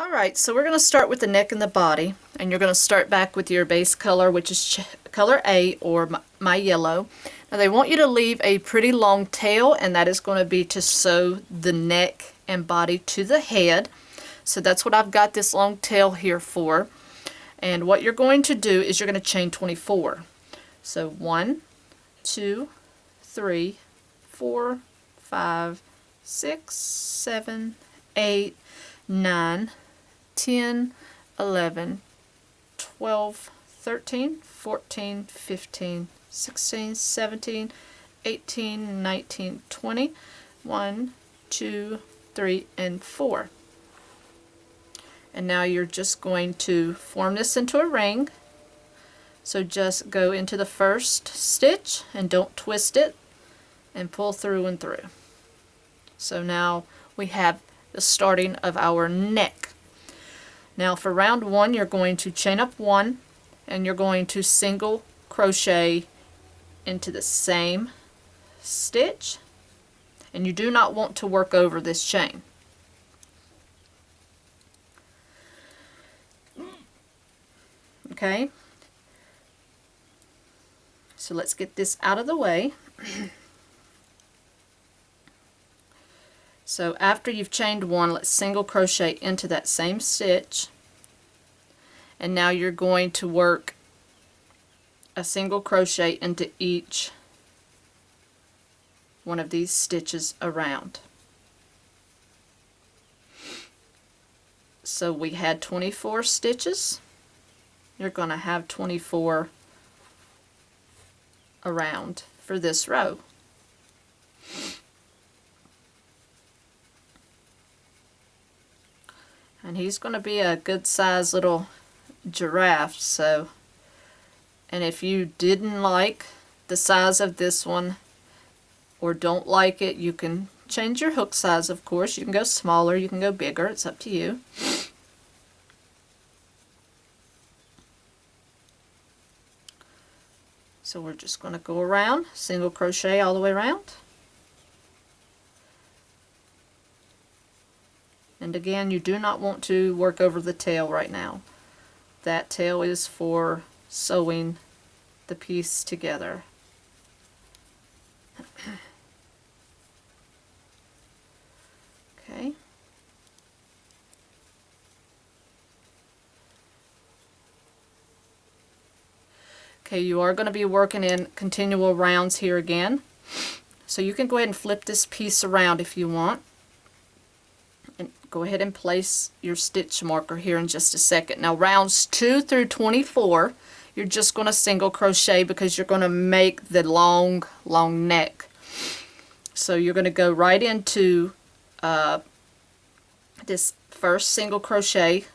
Alright, so we're going to start with the neck and the body, and you're going to start back with your base color, which is color A, or my yellow. Now they want you to leave a pretty long tail, and that is going to be to sew the neck and body to the head. So that's what I've got this long tail here for. And what you're going to do is you're going to chain 24. So 1, 2, 3, 4, 5, 6, 7, 8, 9, 10, 11, 12, 13, 14, 15, 16, 17, 18, 19, 20, 1, 2, 3, and 4. And now you're just going to form this into a ring. So just go into the first stitch and don't twist it, and pull through and through. So now we have the starting of our neck. Now for round 1, you're going to chain up 1, and you're going to single crochet into the same stitch, and you do not want to work over this chain. Okay, so let's get this out of the way. So after you've chained 1, let's single crochet into that same stitch, and now you're going to work a single crochet into each one of these stitches around. So we had 24 stitches. You're going to have 24 around for this row. And he's going to be a good size little giraffe, so, and if you didn't like the size of this one or don't like it, you can change your hook size, of course. You can go smaller, you can go bigger, it's up to you. So we're just going to go around, single crochet all the way around. And again, you do not want to work over the tail right now. That tail is for sewing the piece together. Okay. Okay, you are going to be working in continual rounds here again. So you can go ahead and flip this piece around if you want. And go ahead and place your stitch marker here in just a second. Now rounds 2 through 24, you're just going to single crochet because you're going to make the long neck. So you're going to go right into this first single crochet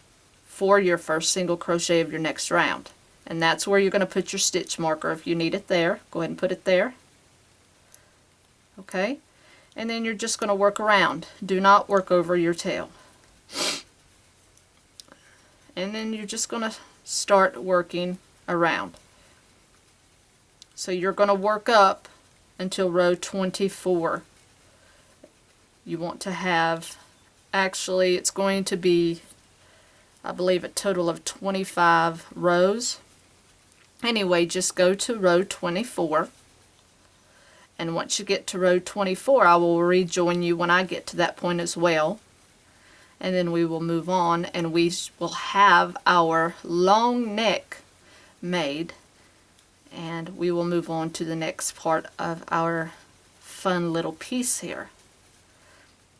for your first single crochet of your next round. And that's where you're going to put your stitch marker if you need it there. Go ahead and put it there. Okay. And then you're just going to work around. Do not work over your tail. And then you're just going to start working around. So you're going to work up until row 24. You want to have, actually it's going to be, I believe, a total of 25 rows. Anyway, just go to row 24. And once you get to row 24, I will rejoin you when I get to that point as well. And then we will move on, and we will have our long neck made. And we will move on to the next part of our fun little piece here.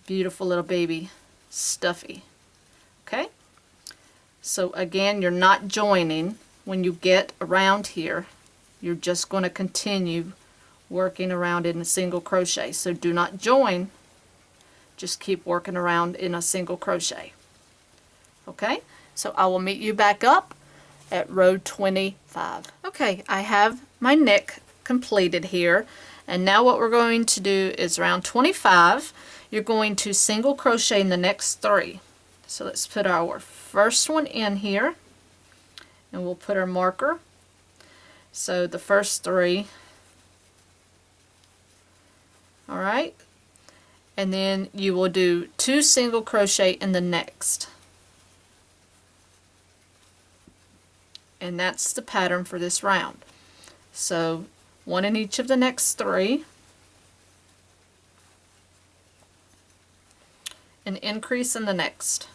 Beautiful little baby Stuffy. Okay? So again, you're not joining when you get around here. You're just going to continue working around in a single crochet. So do not join, just keep working around in a single crochet. Okay, so I will meet you back up at row 25. Okay, I have my neck completed here, and now what we're going to do is round 25 you're going to single crochet in the next 3. So let's put our first one in here, and we'll put our marker. So the first 3. Alright, and then you will do 2 single crochet in the next. and that's the pattern for this round. So 1 in each of the next 3, an increase in the next,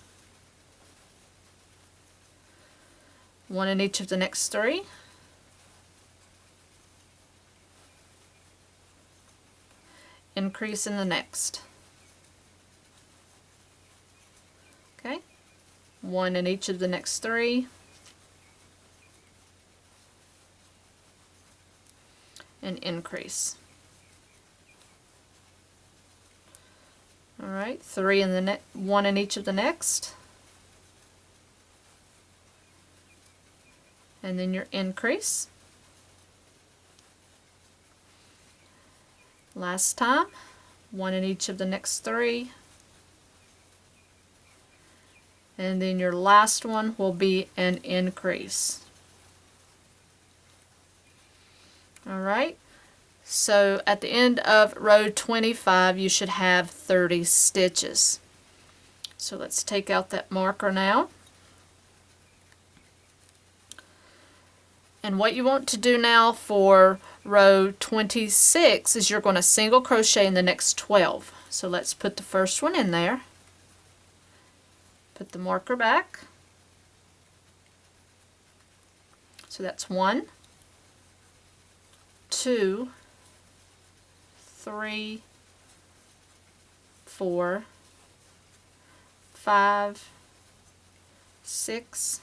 1 in each of the next 3, increase in the next. Okay, 1 in each of the next 3, and increase. All right, 3 in the 1 in each of the next, and then your increase. Last time, 1 in each of the next 3, and then your last one will be an increase. All right, so at the end of row 25 you should have 30 stitches. So let's take out that marker now. And what you want to do now for row 26 is you're going to single crochet in the next 12. So let's put the first one in there. Put the marker back. So that's 1, 2, 3, 4, 5, 6,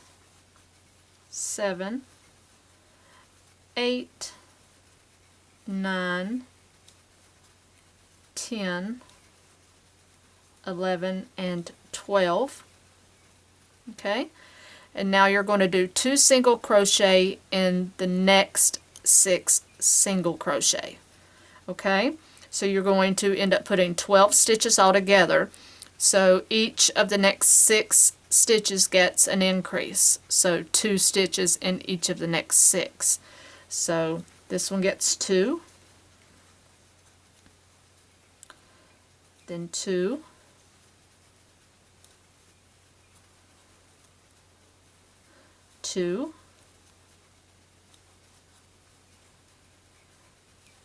7, 8, 9, 10, 11, and 12. Okay, and now you're going to do 2 single crochet in the next 6 single crochet. Okay, so you're going to end up putting 12 stitches all together. So each of the next 6 stitches gets an increase. So 2 stitches in each of the next 6. So this one gets 2, then 2, 2,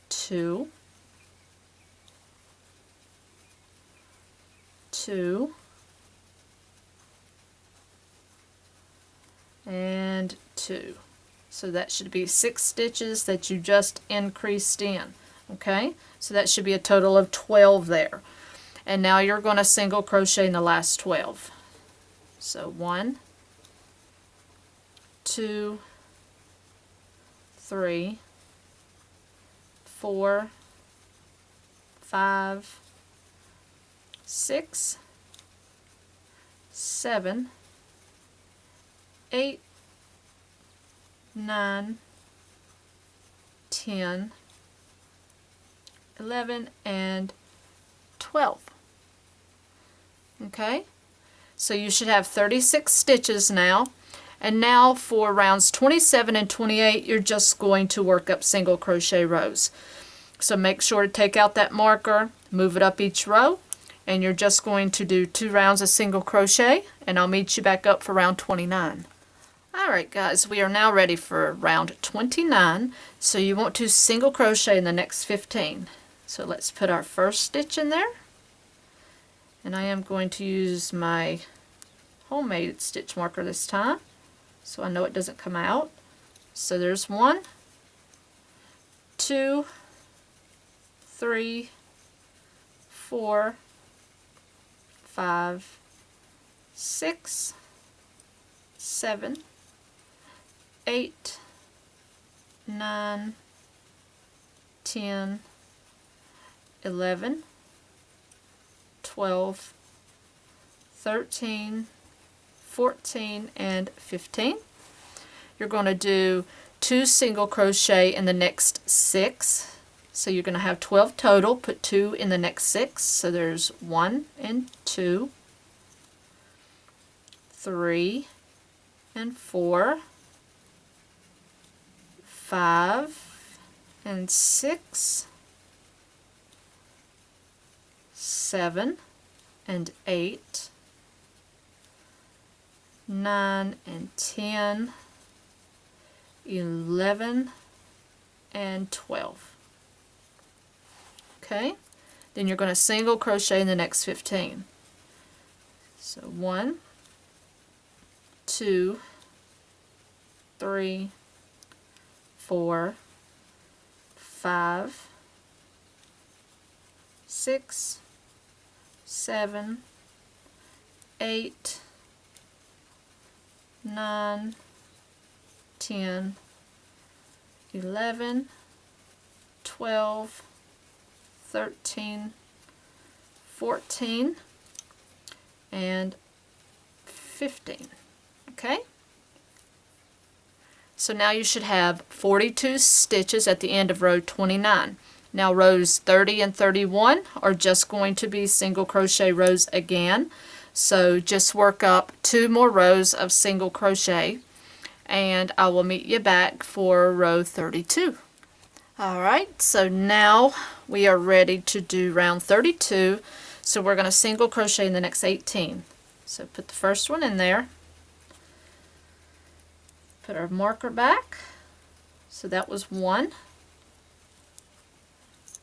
2, 2, and 2. So that should be 6 stitches that you just increased in. Okay, so that should be a total of 12 there. And now you're going to single crochet in the last 12. So 1, 2, 3, 4, 5, 6, 7, 8, 9, 10, 11, and 12. Okay, so you should have 36 stitches now. And now for rounds 27 and 28, you're just going to work up single crochet rows. So make sure to take out that marker, move it up each row, and you're just going to do 2 rounds of single crochet, and I'll meet you back up for round 29. Alright guys, we are now ready for round 29. So you want to single crochet in the next 15. So let's put our first stitch in there. And I am going to use my homemade stitch marker this time, so I know it doesn't come out. So there's 1, 2, 3, 4, 5, 6, 7, 8, 9, 10, 11, 12, 13, 14, and 15. You're going to do 2 single crochet in the next 6. So you're going to have 12 total. Put 2 in the next 6. So there's 1 and 2, 3 and 4, 5 and 6, 7 and 8, 9 and 10, 11, and 12. Okay, then you're going to single crochet in the next 15. So 1, 2, 3, 4, 5, 6, 7, 8, 9, 10, 11, 12, 13, 14, and 15. Okay? So now you should have 42 stitches at the end of row 29. Now rows 30 and 31 are just going to be single crochet rows again. So just work up 2 more rows of single crochet, and I will meet you back for row 32. Alright, so now we are ready to do round 32. So we're going to single crochet in the next 18. So put the first one in there. Put our marker back. So that was 1,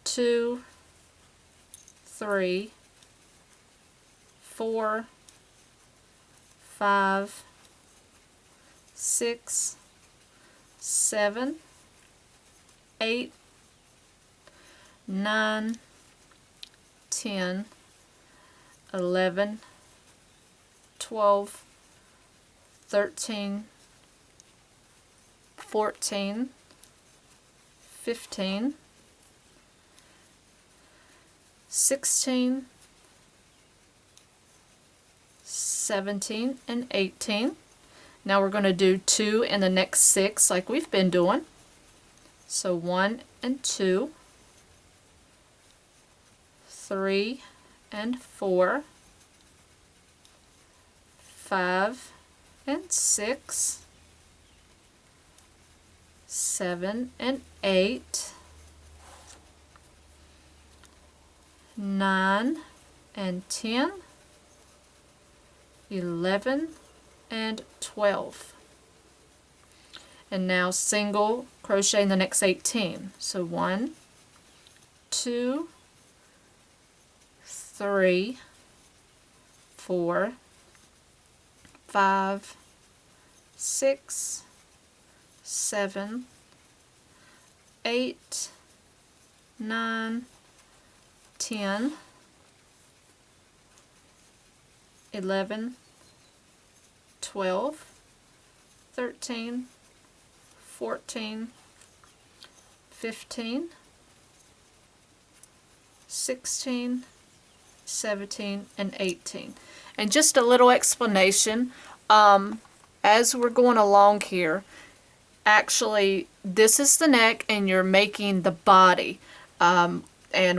2, 3, 4, 5, 6, 7, 8, 9, 10, 11, 12, 13, 14, 15, 16, 17, and 18. Now we're going to do 2 in the next 6 like we've been doing. So 1 and 2, 3 and 4, 5 and 6, 7 and 8, 9 and 10, 11 and 12. And now single crochet in the next 18. So 1, 2, 3, 4, 5, 6, 7, 8, 9, 10, 11, 12, 13, 14, 15, 16, 17, and 18. And just a little explanation, as we're going along here, actually this is the neck and you're making the body, and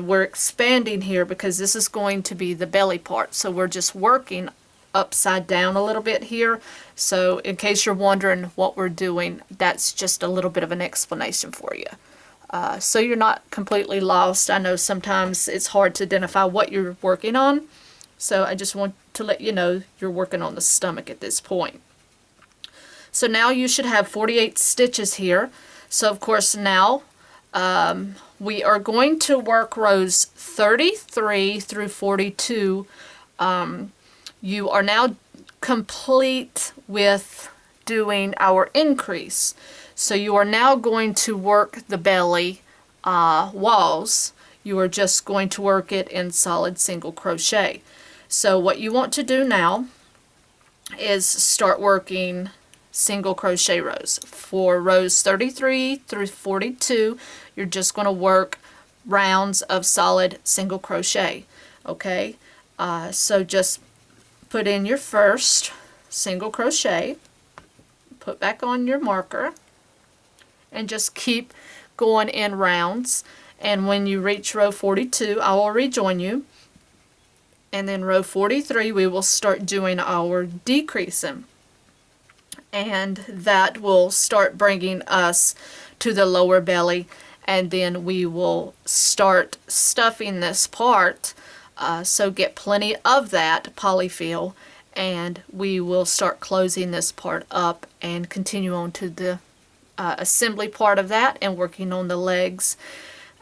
we're expanding here because this is going to be the belly part, so we're just working upside down a little bit here. So in case you're wondering what we're doing, that's just a little bit of an explanation for you, so you're not completely lost. I know sometimes it's hard to identify what you're working on, so I just want to let you know you're working on the stomach at this point. So now you should have 48 stitches here. So of course now we are going to work rows 33 through 42. You are now complete with doing our increase. So you are now going to work the belly walls. You are just going to work it in solid single crochet. So what you want to do now is start working single crochet rows. For rows 33 through 42, you're just going to work rounds of solid single crochet. Okay, so just put in your first single crochet, put back on your marker, and just keep going in rounds. And when you reach row 42, I will rejoin you. And then row 43, we will start doing our decreasing. And that will start bringing us to the lower belly. And then we will start stuffing this part. So get plenty of that polyfill. And we will start closing this part up and continue on to the assembly part of that and working on the legs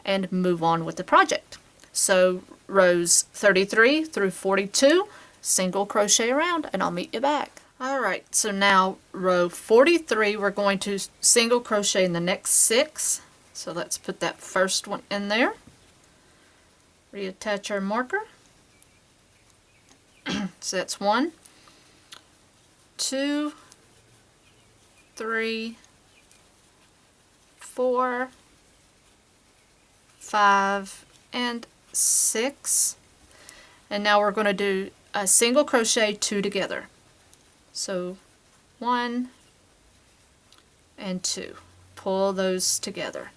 and move on with the project. So rows 33 through 42, single crochet around, and I'll meet you back. Alright, so now row 43, we're going to single crochet in the next 6. So let's put that first one in there. Reattach our marker. So that's 1, 2, 3, 4, 5, and 6. And now we're going to do a single crochet 2 together. So 1 and 2. Pull those together.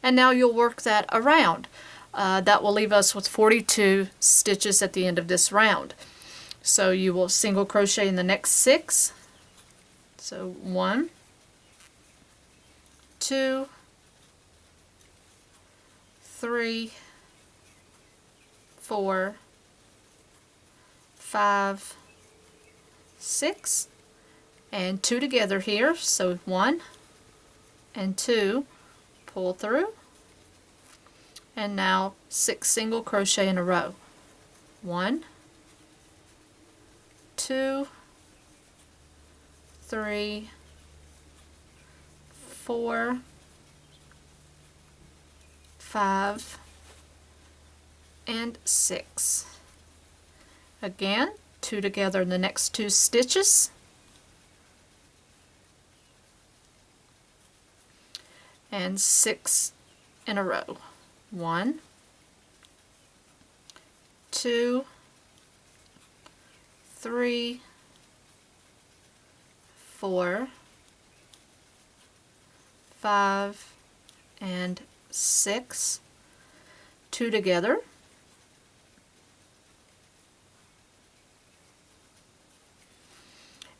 And now you'll work that around. That will leave us with 42 stitches at the end of this round. So you will single crochet in the next 6. So 1, 2, 3, 4, 5, 6, and 2 together here. So 1 and 2, pull through, and now 6 single crochet in a row. 1, 2, 3, 4, 5, and 6. Again, 2 together in the next 2 stitches, and 6 in a row. 1, 2, 3, 4, 5, and 6. 2 together.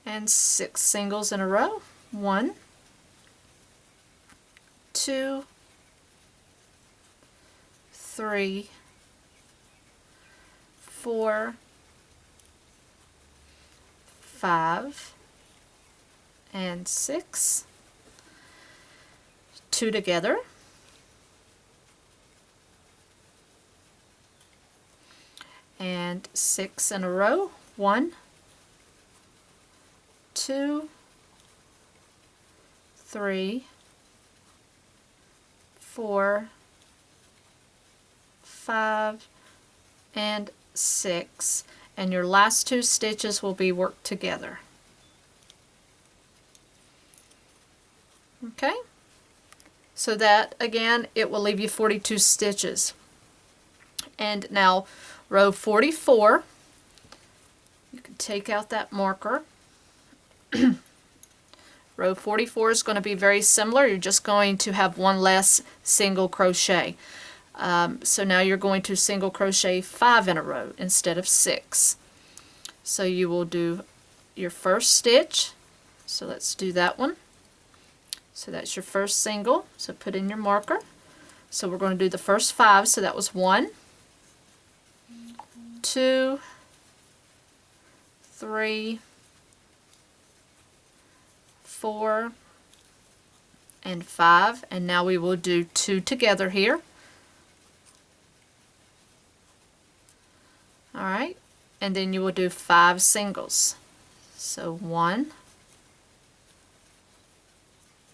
And 6 singles in a row. 1, 2, 3, 4, 5, and 6. 2 together. And 6 in a row. 1, 2, 3, 4, 5, and 6. And your last 2 stitches will be worked together. Okay? So that, again, it will leave you 42 stitches. And now row 44, you can take out that marker. Row 44 is going to be very similar. You're just going to have 1 less single crochet. So now you're going to single crochet 5 in a row instead of 6. So you will do your first stitch. So let's do that one. So that's your first single. So put in your marker. So we're going to do the first 5. So that was 1, 2, 3, 4, and 5. And now we will do 2 together here. Alright, and then you will do 5 singles. So 1,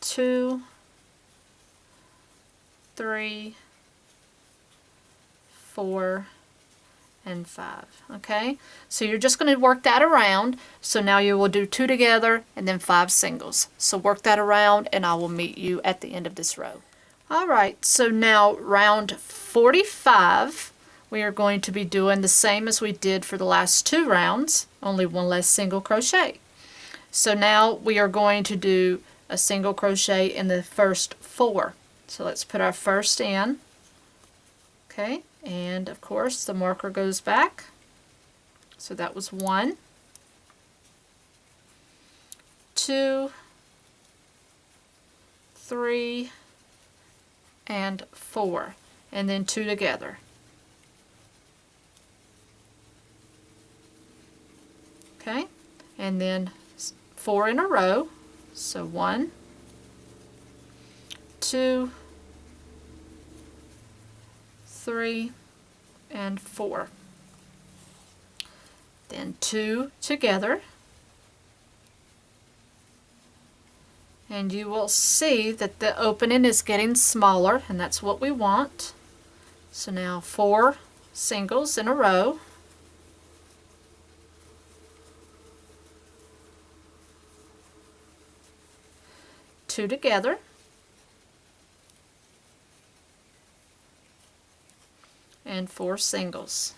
2, 3, 4, and 5. Okay, so you're just going to work that around. So now you will do 2 together and then 5 singles. So work that around and I will meet you at the end of this row. Alright, so now round 45, we are going to be doing the same as we did for the last 2 rounds, only 1 less single crochet. So now we are going to do a single crochet in the first 4. So let's put our first in. Okay, and of course the marker goes back. So that was 1, 2, 3, and 4, and then 2 together. Okay, and then 4 in a row. So 1, 2, 3, and 4. Then 2 together, and you will see that the opening is getting smaller, and that's what we want. So now 4 singles in a row, two together, and 4 singles.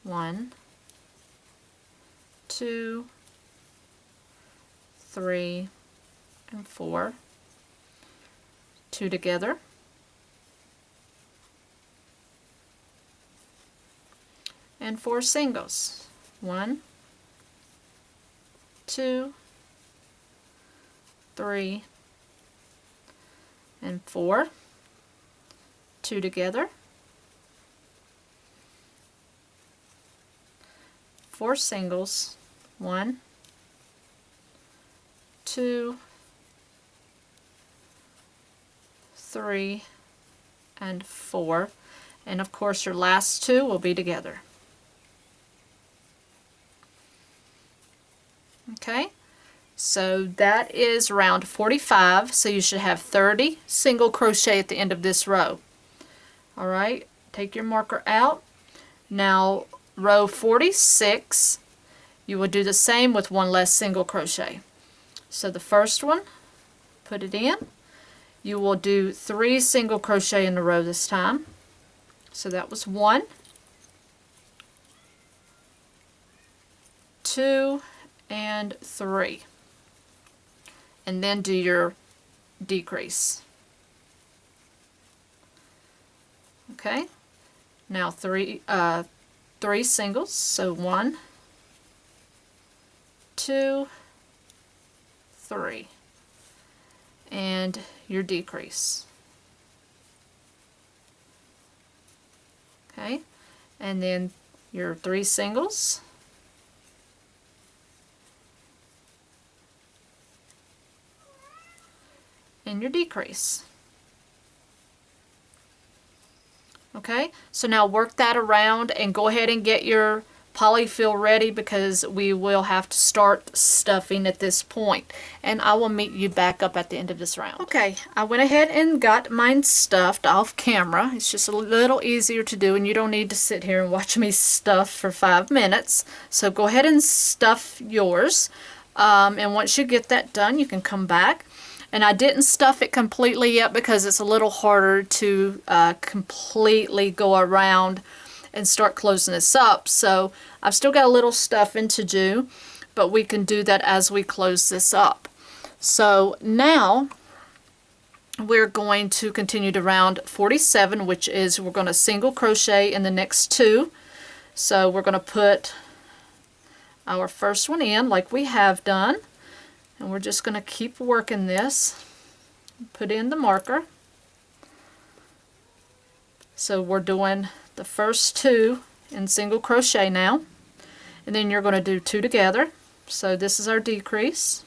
1, 2, 3, and 4. 2 together, and 4 singles. 1, 2, 3, and 4. 2 together, 4 singles. 1, 2, 3, and 4. And of course your last 2 will be together. Okay, so that is round 45, so you should have 30 single crochet at the end of this row. Alright, take your marker out. Now row 46, you will do the same with 1 less single crochet. So the first one, put it in. You will do 3 single crochet in a row this time. So that was 1, 2, and 3. And then do your decrease. Okay, now 3 singles, so 1, 2, 3, and your decrease. Okay, and then your 3 singles, and your decrease. Okay, so now work that around and go ahead and get your polyfill ready, because we will have to start stuffing at this point, and I will meet you back up at the end of this round. Okay, I went ahead and got mine stuffed off camera. It's just a little easier to do, and you don't need to sit here and watch me stuff for 5 minutes. So go ahead and stuff yours, and once you get that done, you can come back. And I didn't stuff it completely yet because it's a little harder to completely go around and start closing this up. So I've still got a little stuffing to do, but we can do that as we close this up. So now we're going to continue to round 47, which is we're going to single crochet in the next 2. So we're going to put our first one in like we have done. And we're just going to keep working this. Put in the marker. So we're doing the first 2 in single crochet now. And then you're going to do 2 together. So this is our decrease.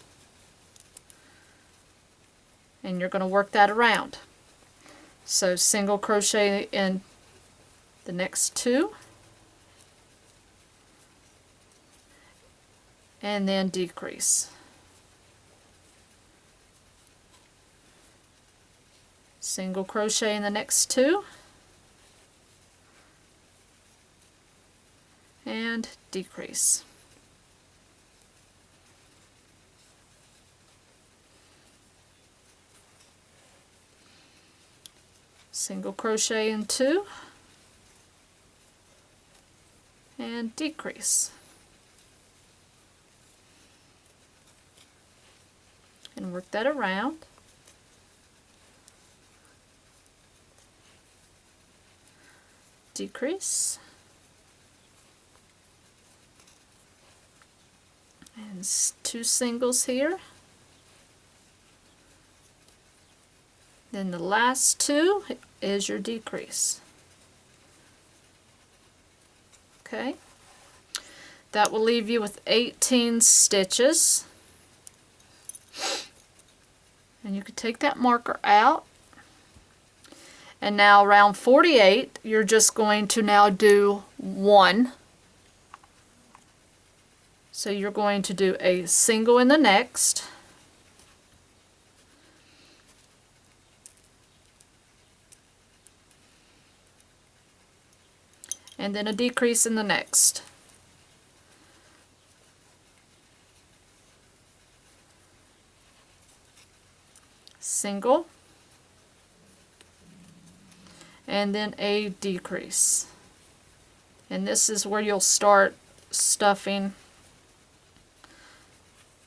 And you're going to work that around. So single crochet in the next 2. And then decrease. Single crochet in the next 2, and decrease. Single crochet in 2, and decrease. And work that around. Decrease, and 2 singles here, then the last 2 is your decrease. Okay, that will leave you with 18 stitches. And you can take that marker out. And now round 48, you're just going to now do 1. So you're going to do a single in the next, and then a decrease in the next. Single, and then a decrease. And this is where you'll start stuffing.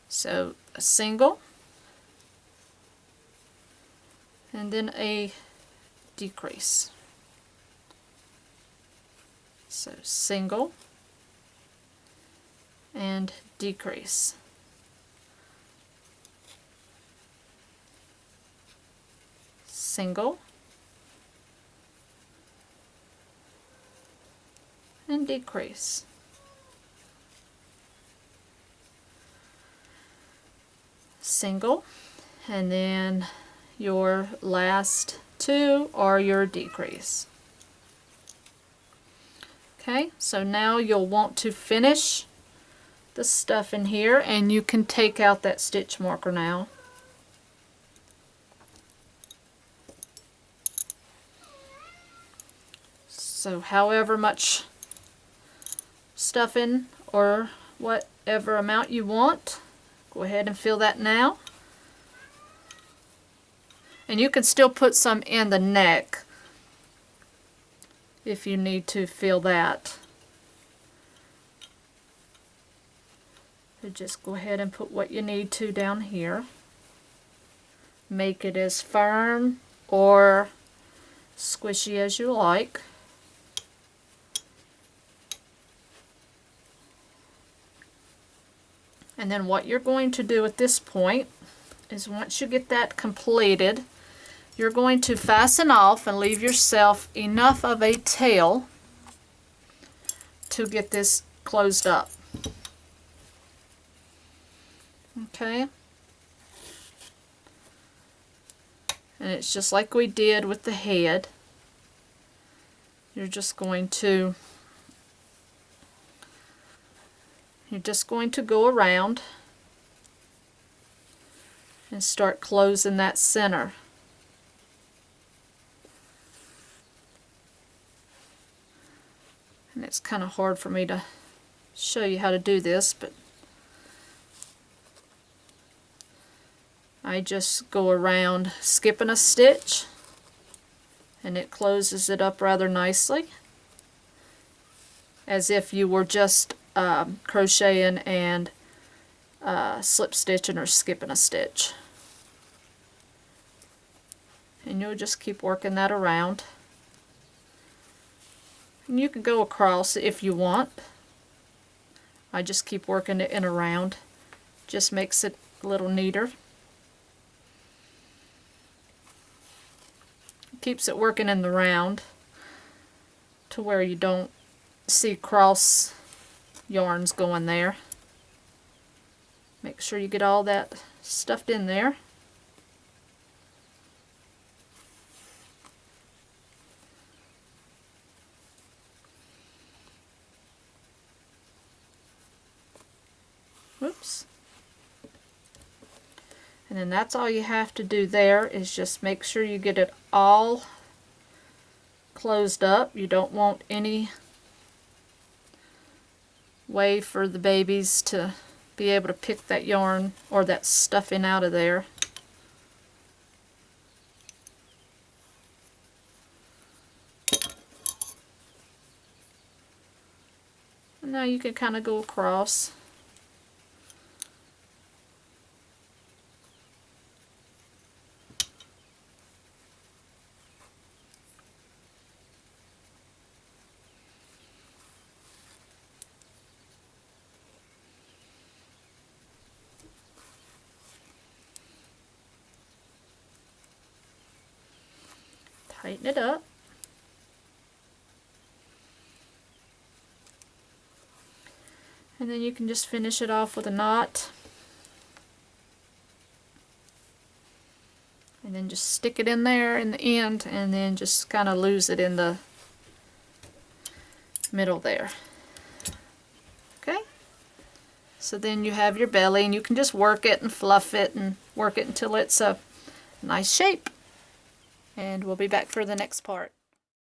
So a single, and then a decrease. So single and decrease. Single and decrease. Single, and then your last 2 are your decrease. Okay, so now you'll want to finish the stuff in here, and you can take out that stitch marker now. So however much stuffing or whatever amount you want, go ahead and fill that now. And you can still put some in the neck if you need to fill that. So just go ahead and put what you need to down here. Make it as firm or squishy as you like. And then what you're going to do at this point is, once you get that completed, you're going to fasten off and leave yourself enough of a tail to get this closed up. Okay? And it's just like we did with the head. You're just going to go around and start closing that center. And it's kind of hard for me to show you how to do this, but I just go around skipping a stitch, and it closes it up rather nicely, as if you were just crocheting and slip stitching or skipping a stitch. And you'll just keep working that around. And you can go across if you want. I just keep working it in around. Just makes it a little neater. Keeps it working in the round to where you don't see cross yarns going there. Make sure you get all that stuffed in there. Whoops. And then that's all you have to do there, is just make sure you get it all closed up. You don't want any way for the babies to be able to pick that yarn or that stuffing out of there. And now you can kind of go across. Tighten it up. And then you can just finish it off with a knot. And then just stick it in there in the end, and then just kind of lose it in the middle there. Okay? So then you have your belly, and you can just work it and fluff it and work it until it's a nice shape. And we'll be back for the next part.